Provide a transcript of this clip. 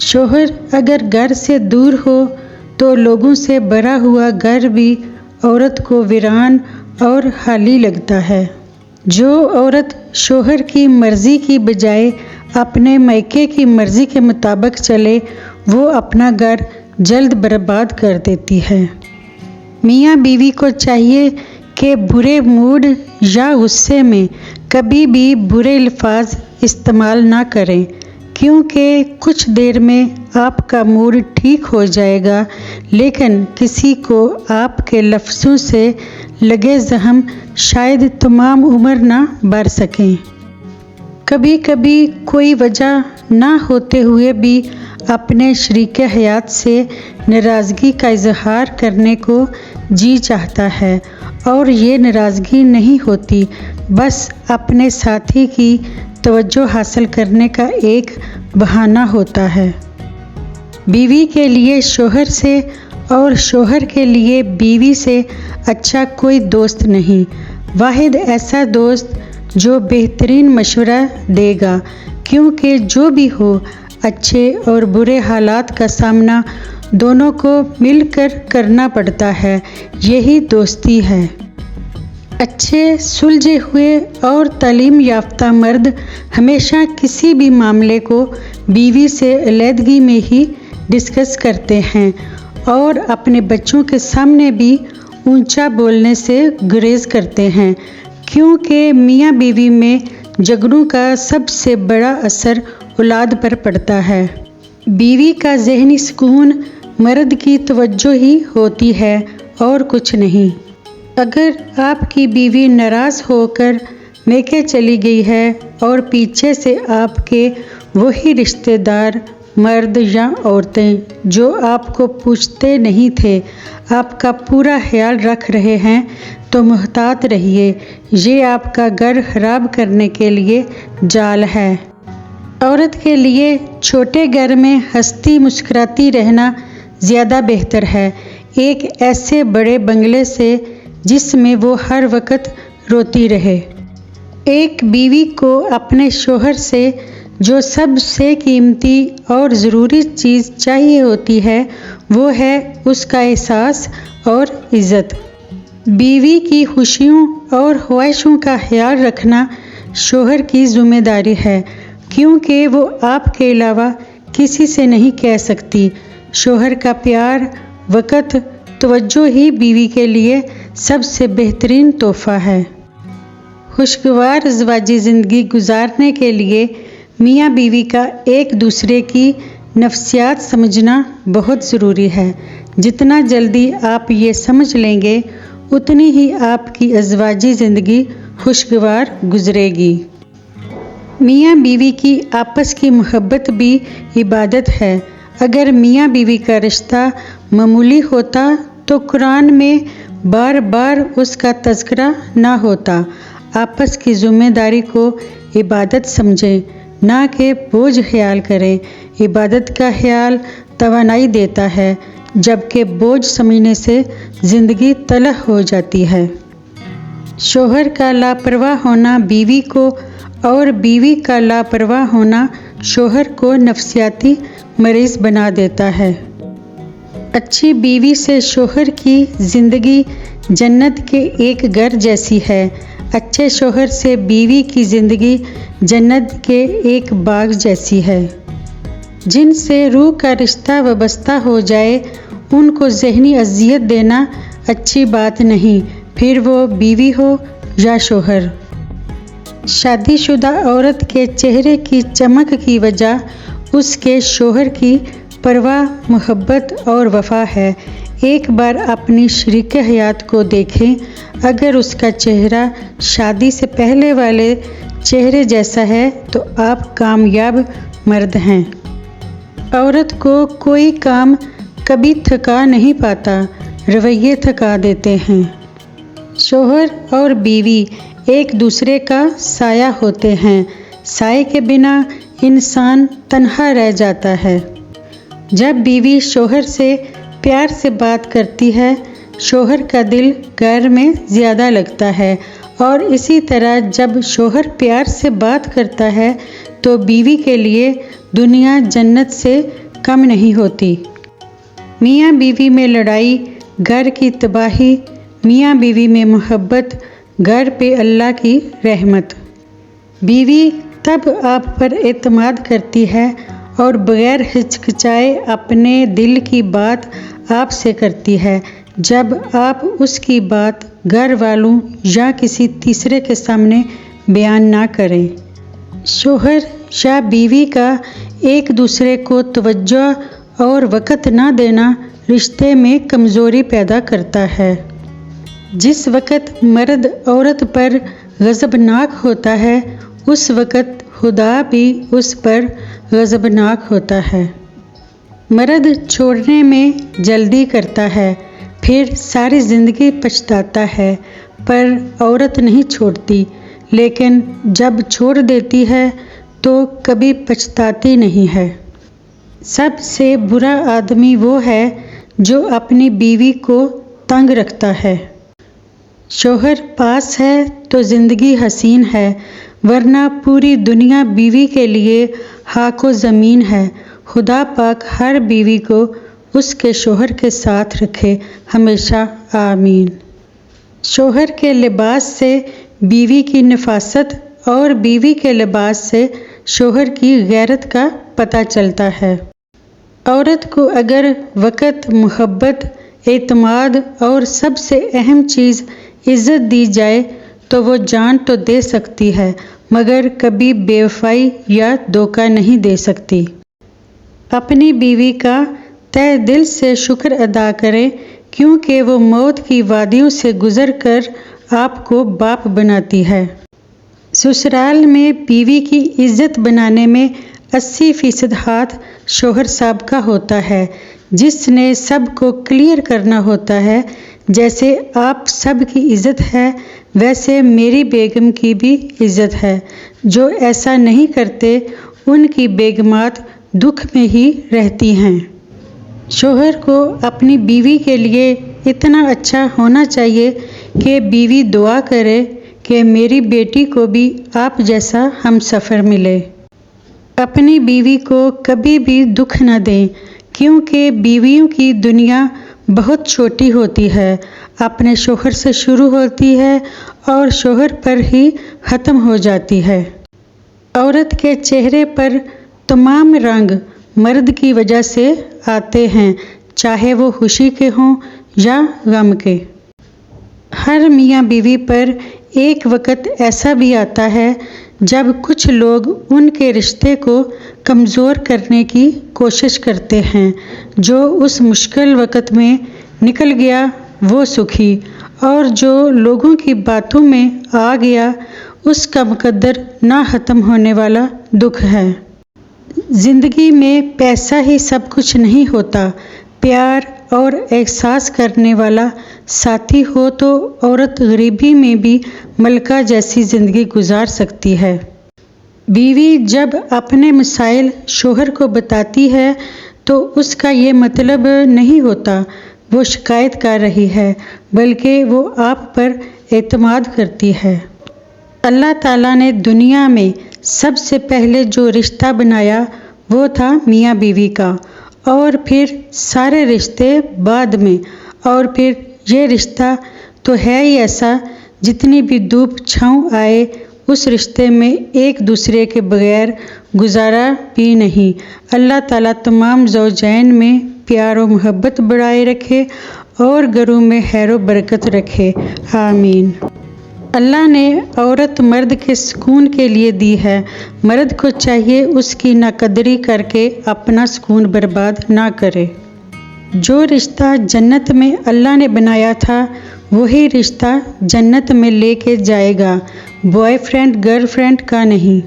शोहर अगर घर से दूर हो तो लोगों से भरा हुआ घर भी औरत को वीरान और खाली लगता है। जो औरत शोहर की मर्ज़ी की बजाय अपने मायके की मर्ज़ी के मुताबिक चले वो अपना घर जल्द बर्बाद कर देती है। मियाँ बीवी को चाहिए कि बुरे मूड या गुस्से में कभी भी बुरे अल्फाज इस्तेमाल ना करें, क्योंकि कुछ देर में आपका मूड ठीक हो जाएगा, लेकिन किसी को आपके लफ्ज़ों से लगे ज़ख्म शायद तमाम उम्र ना भर सकें। कभी कभी कोई वजह ना होते हुए भी अपने शरीके हयात से नाराज़गी का इजहार करने को जी चाहता है, और ये नाराज़गी नहीं होती, बस अपने साथी की तवज्जो हासिल करने का एक बहाना होता है। बीवी के लिए शोहर से और शोहर के लिए बीवी से अच्छा कोई दोस्त नहीं। वाहिद ऐसा दोस्त जो बेहतरीन मशवरा देगा, क्योंकि जो भी हो अच्छे और बुरे हालात का सामना दोनों को मिलकर करना पड़ता है, यही दोस्ती है। अच्छे सुलझे हुए और तालीम याफ्ता मर्द हमेशा किसी भी मामले को बीवी से अलहदगी में ही डिस्कस करते हैं और अपने बच्चों के सामने भी ऊंचा बोलने से गुरेज करते हैं, क्योंकि मियाँ बीवी में झगड़ों का सबसे बड़ा असर औलाद पर पड़ता है। बीवी का ज़हनी सुकून मर्द की तवज्जो ही होती है और कुछ नहीं। अगर आपकी बीवी नाराज़ होकर मैके चली गई है और पीछे से आपके वही रिश्तेदार मर्द या औरतें जो आपको पूछते नहीं थे आपका पूरा ख्याल रख रहे हैं, तो मुहतात रहिए, ये आपका घर खराब करने के लिए जाल है। औरत के लिए छोटे घर में हंसती मुस्कुराती रहना ज़्यादा बेहतर है, एक ऐसे बड़े बंगले से जिसमें वो हर वक्त रोती रहे। एक बीवी को अपने शोहर से जो सबसे कीमती और ज़रूरी चीज़ चाहिए होती है वो है उसका एहसास और इज़्ज़त। बीवी की खुशियों और ख्वाहिशों का ख्याल रखना शोहर की ज़िम्मेदारी है, क्योंकि वो आपके अलावा किसी से नहीं कह सकती। शोहर का प्यार, वक़्त, तवज्जो ही बीवी के लिए सबसे बेहतरीन तोहफ़ा है। खुशगवार ज़िवाजी ज़िंदगी गुजारने के लिए मियाँ बीवी का एक दूसरे की नफ्सियात समझना बहुत ज़रूरी है। जितना जल्दी आप ये समझ लेंगे उतनी ही आपकी अज़वाजी ज़िंदगी खुशगवार गुजरेगी। मियाँ बीवी की आपस की मोहब्बत भी इबादत है। अगर मियाँ बीवी का रिश्ता मामूली होता तो कुरान में बार बार उसका तज़किरा ना होता। आपस की ज़िम्मेदारी को इबादत समझें, ना कि बोझ ख्याल करें। इबादत का ख्याल तवानाई देता है, जबकि बोझ समझने से ज़िंदगी तलख हो जाती है। शोहर का लापरवाह होना बीवी को और बीवी का लापरवाह होना शोहर को नफ्सियाती मरीज़ बना देता है। अच्छी बीवी से शोहर की ज़िंदगी जन्नत के एक घर जैसी है। अच्छे शोहर से बीवी की ज़िंदगी जन्नत के एक बाग जैसी है। जिनसे रूह का रिश्ता वाबस्ता हो जाए उनको ज़हनी अज़ियत देना अच्छी बात नहीं, फिर वो बीवी हो या शोहर। शादीशुदा औरत के चेहरे की चमक की वजह उसके शोहर की परवाह, मोहब्बत और वफा है। एक बार अपनी शरीके हयात को देखें, अगर उसका चेहरा शादी से पहले वाले चेहरे जैसा है तो आप कामयाब मर्द हैं। औरत को कोई काम कभी थका नहीं पाता, रवैये थका देते हैं। शोहर और बीवी एक दूसरे का साया होते हैं। साए के बिना इंसान तन्हा रह जाता है। जब बीवी शोहर से प्यार से बात करती है, शोहर का दिल घर में ज़्यादा लगता है, और इसी तरह जब शोहर प्यार से बात करता है तो बीवी के लिए दुनिया जन्नत से कम नहीं होती। मियाँ बीवी में लड़ाई घर की तबाही, मियाँ बीवी में मोहब्बत घर पे अल्लाह की रहमत। बीवी तब आप पर एतमाद करती है और बग़ैर हिचकिचाए अपने दिल की बात आपसे करती है जब आप उसकी बात घर वालों या किसी तीसरे के सामने बयान ना करें। शोहर या बीवी का एक दूसरे को तवज्जो और वक़्त ना देना रिश्ते में कमज़ोरी पैदा करता है। जिस वक़्त मर्द औरत पर गज़बनाक होता है उस वक़्त खुदा भी उस पर गज़बनाक होता है। मर्द छोड़ने में जल्दी करता है, फिर सारी ज़िंदगी पछताता है, पर औरत नहीं छोड़ती, लेकिन जब छोड़ देती है तो कभी पछताती नहीं है। सबसे बुरा आदमी वो है जो अपनी बीवी को तंग रखता है। शोहर पास है तो ज़िंदगी हसीन है, वरना पूरी दुनिया बीवी के लिए हाको ज़मीन है। खुदा पाक हर बीवी को उसके शोहर के साथ रखे हमेशा, आमीन। शोहर के लिबास से बीवी की नफासत और बीवी के लिबास से शोहर की गैरत का पता चलता है। औरत को अगर वक़्त, मोहब्बत, एतमाद और सबसे अहम चीज़ इज़्ज़त दी जाए तो वो जान तो दे सकती है, मगर कभी बेवफाई या धोखा नहीं दे सकती। अपनी बीवी का तहे दिल से शुक्र अदा करें, क्योंकि वो मौत की वादियों से गुज़र कर आपको बाप बनाती है। ससुराल में बीवी की इज़्ज़त बनाने में 80% हाथ शोहर साहब का होता है, जिसने सबको क्लियर करना होता है। जैसे आप सब की इज़्ज़त है वैसे मेरी बेगम की भी इज़्ज़त है। जो ऐसा नहीं करते उनकी बेगमात दुख में ही रहती हैं। शोहर को अपनी बीवी के लिए इतना अच्छा होना चाहिए कि बीवी दुआ करे कि मेरी बेटी को भी आप जैसा हमसफ़र मिले। अपनी बीवी को कभी भी दुख न दें, क्योंकि बीवियों की दुनिया बहुत छोटी होती है, अपने शोहर से शुरू होती है और शोहर पर ही ख़त्म हो जाती है। औरत के चेहरे पर तमाम रंग मर्द की वजह से आते हैं, चाहे वो खुशी के हों या गम के। हर मियाँ बीवी पर एक वक़्त ऐसा भी आता है जब कुछ लोग उनके रिश्ते को कमज़ोर करने की कोशिश करते हैं। जो उस मुश्किल वक़्त में निकल गया वो सुखी, और जो लोगों की बातों में आ गया उसका मुकद्दर ना ख़त्म होने वाला दुख है। ज़िंदगी में पैसा ही सब कुछ नहीं होता, प्यार और एहसास करने वाला साथी हो तो औरत गरीबी में भी मलका जैसी ज़िंदगी गुजार सकती है। बीवी जब अपने मसाइल शोहर को बताती है तो उसका ये मतलब नहीं होता वो शिकायत कर रही है, बल्कि वो आप पर एतमाद करती है। अल्लाह ताला ने दुनिया में सबसे पहले जो रिश्ता बनाया वो था मियाँ बीवी का, और फिर सारे रिश्ते बाद में, और फिर ये रिश्ता तो है ही ऐसा, जितनी भी धूप छाँव आए उस रिश्ते में एक दूसरे के बगैर गुजारा भी नहीं। अल्लाह ताला तमाम ज़ौजैन में प्यार और मोहब्बत बढ़ाए रखे और घरों में खैर व बरकत रखे, आमीन। अल्लाह ने औरत मर्द के सुकून के लिए दी है। मर्द को चाहिए उसकी नाकदरी करके अपना सुकून बर्बाद ना करे। जो रिश्ता जन्नत में अल्लाह ने बनाया था वही रिश्ता जन्नत में लेके जाएगा, बॉयफ्रेंड गर्लफ्रेंड का नहीं।